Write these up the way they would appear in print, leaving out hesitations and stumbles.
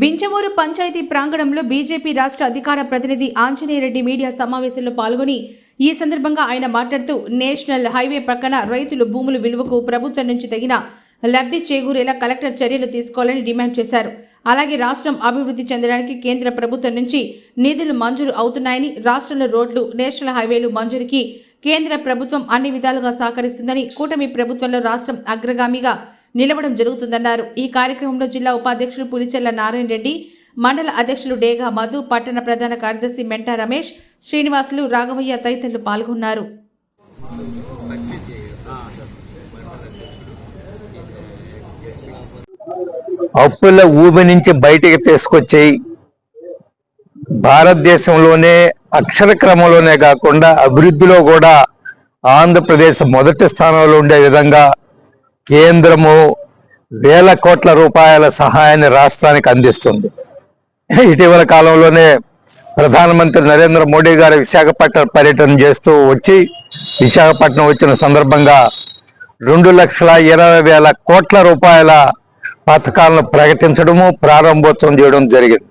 వించమూరు పంచాయతీ ప్రాంగణంలో బీజేపీ రాష్ట్ర అధికార ప్రతినిధి ఆంజనేయరెడ్డి మీడియా సమావేశంలో పాల్గొని ఈ సందర్భంగా ఆయన మాట్లాడుతూ నేషనల్ హైవే ప్రక్కన రైతులు భూముల విలువకు ప్రభుత్వం నుంచి తగిన లబ్ధి చేకూరేలా కలెక్టర్ చర్యలు తీసుకోవాలని డిమాండ్ చేశారు. అలాగే రాష్ట్రం అభివృద్ధి చెందడానికి కేంద్ర ప్రభుత్వం నుంచి నిధులు మంజూరు అవుతున్నాయని, రాష్ట్రంలో రోడ్లు, నేషనల్ హైవేలు మంజూరుకి కేంద్ర ప్రభుత్వం అన్ని విధాలుగా సహకరిస్తుందని, కూటమి ప్రభుత్వంలో రాష్ట్రం అగ్రగామిగా నిలవడం జరుగుతుందన్నారు. ఈ కార్యక్రమంలో జిల్లా ఉపాధ్యక్షులు పులిచెల్ల నారాయణ రెడ్డి, మండల అధ్యక్షులు డేగా మధు, పట్టణ ప్రధాన కార్యదర్శి మెంటా రమేష్, శ్రీనివాసులు, రాఘవయ్య తదితరులు పాల్గొన్నారు. అప్పుల ఊబి నుంచి బయటికి తీసుకొచ్చి భారతదేశంలోనే అక్షర క్రమంలోనే కాకుండా అభివృద్ధిలో కూడా ఆంధ్రప్రదేశ్ మొదటి స్థానంలో ఉండే విధంగా కేంద్రము వేల కోట్ల రూపాయల సహాయాన్ని రాష్ట్రానికి అందిస్తుంది. ఇటీవల కాలంలోనే ప్రధానమంత్రి నరేంద్ర మోడీ గారు విశాఖపట్నం పర్యటన చేస్తూ వచ్చి విశాఖపట్నం వచ్చిన సందర్భంగా 2,20,000 కోట్ల రూపాయల పథకాలను ప్రకటించడము, ప్రారంభోత్సవం చేయడం జరిగింది.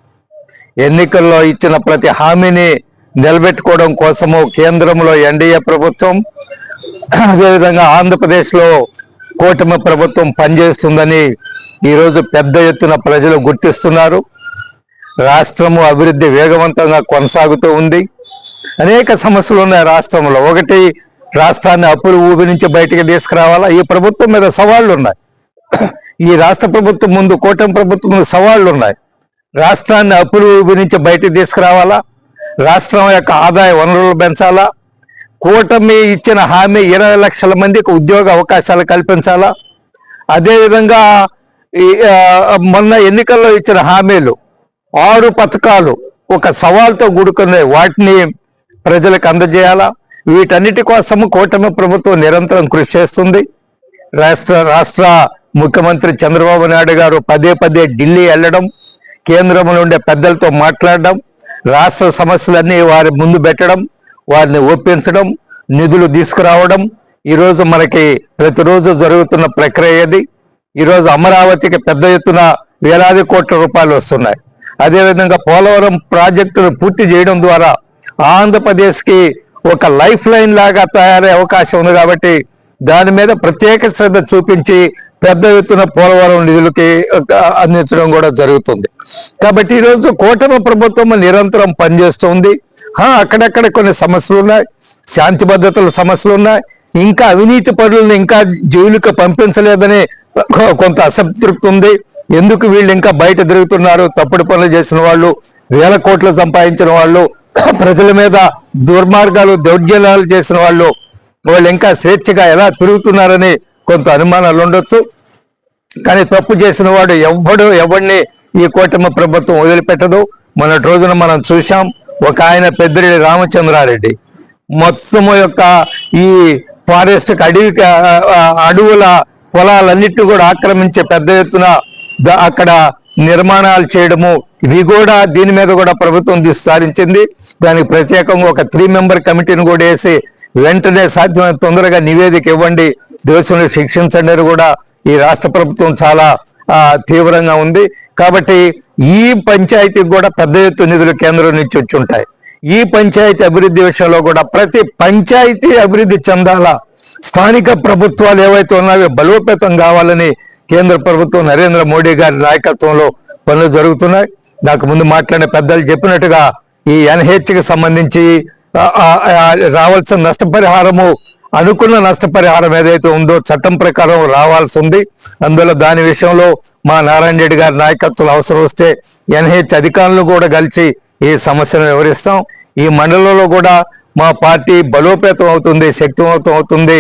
ఎన్నికల్లో ఇచ్చిన ప్రతి హామీని నిలబెట్టుకోవడం కోసము కేంద్రంలో ఎన్డీఏ ప్రభుత్వం, అదేవిధంగా ఆంధ్రప్రదేశ్లో కూటమి ప్రభుత్వం పనిచేస్తుందని ఈరోజు పెద్ద ఎత్తున ప్రజలు గుర్తిస్తున్నారు. రాష్ట్రము అభివృద్ధి వేగవంతంగా కొనసాగుతూ ఉంది. అనేక సమస్యలు ఉన్నాయి రాష్ట్రంలో. ఒకటి, రాష్ట్రాన్ని అప్పుల ఊబి నుంచి బయటికి తీసుకురావాలా. ఈ ప్రభుత్వం మీద సవాళ్లు ఉన్నాయి. ఈ రాష్ట్ర ప్రభుత్వం ముందు, కూటమి ప్రభుత్వం ముందు సవాళ్లు ఉన్నాయి. రాష్ట్రాన్ని అప్పుల ఊబి నుంచి బయటికి తీసుకురావాలా, రాష్ట్రం యొక్క ఆదాయ వనరులు పెంచాలా, కూటమి ఇచ్చిన హామీ 20 లక్షల మందికి ఉద్యోగ అవకాశాలు కల్పించాలా, అదేవిధంగా మొన్న ఎన్నికల్లో ఇచ్చిన హామీలు 6 పథకాలు ఒక సవాల్తో కూడుకునే వాటిని ప్రజలకు అందజేయాలా. వీటన్నిటి కోసము కూటమి ప్రభుత్వం నిరంతరం కృషి చేస్తుంది. రాష్ట్ర ముఖ్యమంత్రి చంద్రబాబు నాయుడు గారు పదే ఢిల్లీ వెళ్ళడం, కేంద్రంలో ఉండే పెద్దలతో మాట్లాడడం, రాష్ట్ర సమస్యలన్నీ వారి ముందు పెట్టడం, వారిని ఒప్పించడం, నిధులు తీసుకురావడం ఈరోజు మనకి ప్రతిరోజు జరుగుతున్న ప్రక్రియ ఇది. ఈరోజు అమరావతికి పెద్ద ఎత్తున వేలాది కోట్ల రూపాయలు వస్తున్నాయి. అదేవిధంగా పోలవరం ప్రాజెక్టును పూర్తి చేయడం ద్వారా ఆంధ్రప్రదేశ్కి ఒక లైఫ్ లైన్ లాగా తయారయ్యే అవకాశం ఉంది. కాబట్టి దాని మీద ప్రత్యేక శ్రద్ధ చూపించి పెద్ద ఎత్తున పోలవరం నిధులకి అందించడం కూడా జరుగుతుంది. కాబట్టి ఈరోజు కూటమి ప్రభుత్వం నిరంతరం పనిచేస్తుంది. అక్కడక్కడ కొన్ని సమస్యలు ఉన్నాయి, శాంతి భద్రతల సమస్యలు ఉన్నాయి, ఇంకా అవినీతి పరులను ఇంకా జైలుకి పంపించలేదని కొంత అసంతృప్తి ఉంది. ఎందుకు వీళ్ళు ఇంకా బయట తిరుగుతున్నారు, తప్పుడు పనులు చేసిన వాళ్ళు, వేల కోట్లు సంపాదించిన వాళ్ళు, ప్రజల మీద దుర్మార్గాలు, దౌర్జన్యాలు చేసిన వాళ్ళు ఇంకా స్వేచ్ఛగా ఎలా తిరుగుతున్నారని కొంత అనుమానాలు ఉండొచ్చు. కానీ తప్పు చేసిన వాడు ఎవరిని ఈ కూటమి ప్రభుత్వం వదిలిపెట్టదు. మొన్నటి రోజున మనం చూసాం, ఒక ఆయన పెద్దిరెడ్డి రామచంద్రారెడ్డి మొత్తము యొక్క ఈ ఫారెస్ట్ అడవుల పొలాలన్నిటిని కూడా ఆక్రమించే పెద్ద ఎత్తున అక్కడ నిర్మాణాలు చేయడము, ఇవి కూడా దీని మీద కూడా ప్రభుత్వం దృష్టి సారించింది. దానికి ప్రత్యేకంగా ఒక 3 మెంబర్ కమిటీని కూడా వేసి వెంటనే సాధ్యమైన తొందరగా నివేదిక ఇవ్వండి, దోషులను శిక్షించండి అని కూడా ఈ రాష్ట్ర ప్రభుత్వం చాలా తీవ్రంగా ఉంది. కాబట్టి ఈ పంచాయతీకి కూడా పెద్ద ఎత్తు నిధులు కేంద్రం నుంచి వచ్చి ఉంటాయి. ఈ పంచాయతీ అభివృద్ధి విషయంలో కూడా ప్రతి పంచాయతీ అభివృద్ధి చెందాలా, స్థానిక ప్రభుత్వాలు ఏవైతే ఉన్నాయో బలోపేతం కావాలని కేంద్ర ప్రభుత్వం నరేంద్ర మోడీ గారి నాయకత్వంలో పనులు జరుగుతున్నాయి. నాకు ముందు మాట్లాడిన పెద్దలు చెప్పినట్టుగా ఈ NHకి సంబంధించి రావాల్సిన నష్టపరిహారము, అనుకున్న నష్టపరిహారం ఏదైతే ఉందో చట్టం ప్రకారం రావాల్సి ఉంది. అందులో దాని విషయంలో మా నారాయణ రెడ్డి గారి నాయకత్వంలో అవసరం వస్తే NH అధికారులు కూడా కలిసి ఈ సమస్యను వివరిస్తాం. ఈ మండలంలో కూడా మా పార్టీ బలోపేతం అవుతుంది, శక్తివంతం అవుతుంది.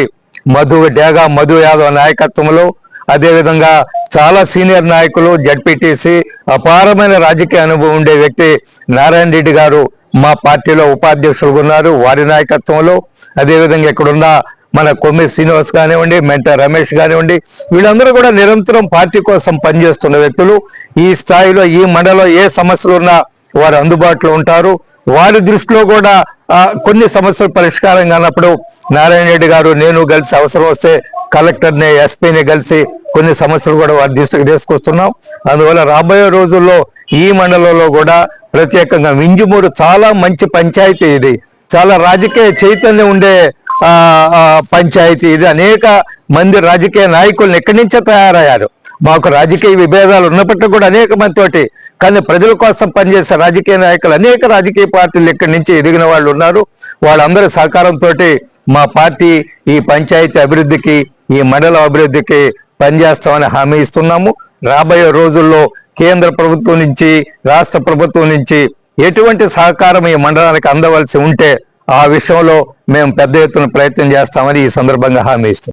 డేగా మధు యాదవ్ నాయకత్వంలో, అదేవిధంగా చాలా సీనియర్ నాయకులు, జడ్పీటీసీ, అపారమైన రాజకీయ అనుభవం ఉండే వ్యక్తి నారాయణ రెడ్డి గారు మా పార్టీలో ఉపాధ్యక్షులుగా ఉన్నారు, వారి నాయకత్వంలో. అదేవిధంగా ఇక్కడున్న మన కొమ్మి శ్రీనివాస్ కానివ్వండి, మెంటా రమేష్ కానివ్వండి, వీళ్ళందరూ కూడా నిరంతరం పార్టీ కోసం పనిచేస్తున్న వ్యక్తులు. ఈ స్థాయిలో ఈ మండలంలో ఏ సమస్యలు ఉన్నా వారు అందుబాటులో ఉంటారు. వారి దృష్టిలో కూడా కొన్ని సమస్యలు పరిష్కారం కానప్పుడు నారాయణ రెడ్డి గారు, నేను కలిసి అవసరం వస్తే కలెక్టర్ని ఎస్పీని కలిసి కొన్ని సమస్యలు కూడా వారి దృష్టికి తీసుకొస్తున్నాం. అందువల్ల రాబోయే రోజుల్లో ఈ మండలంలో కూడా ప్రత్యేకంగా వింజమూరు చాలా మంచి పంచాయతీ, ఇది చాలా రాజకీయ చైతన్యం ఉండే పంచాయతీ. ఇది అనేక మంది రాజకీయ నాయకులను ఎక్కడి నుంచే తయారయ్యారు. మాకు రాజకీయ విభేదాలు ఉన్నప్పటికీ కూడా అనేక మందితోటి, కానీ ప్రజల కోసం పనిచేసే రాజకీయ నాయకులు అనేక రాజకీయ పార్టీలు ఇక్కడి నుంచి ఎదిగిన వాళ్ళు ఉన్నారు. వాళ్ళందరి సహకారంతో మా పార్టీ ఈ పంచాయతీ అభివృద్ధికి, ఈ మండలం అభివృద్ధికి పనిచేస్తామని హామీ ఇస్తున్నాము. రాబోయే రోజుల్లో కేంద్ర ప్రభుత్వం నుంచి, రాష్ట్ర ప్రభుత్వం నుంచి ఎటువంటి సహకారం ఈ మండలానికి అందవలసి ఉంటే ఆ విషయంలో మేము పెద్ద ఎత్తున ప్రయత్నం చేస్తామని ఈ సందర్భంగా హామీ ఇస్తున్నాం.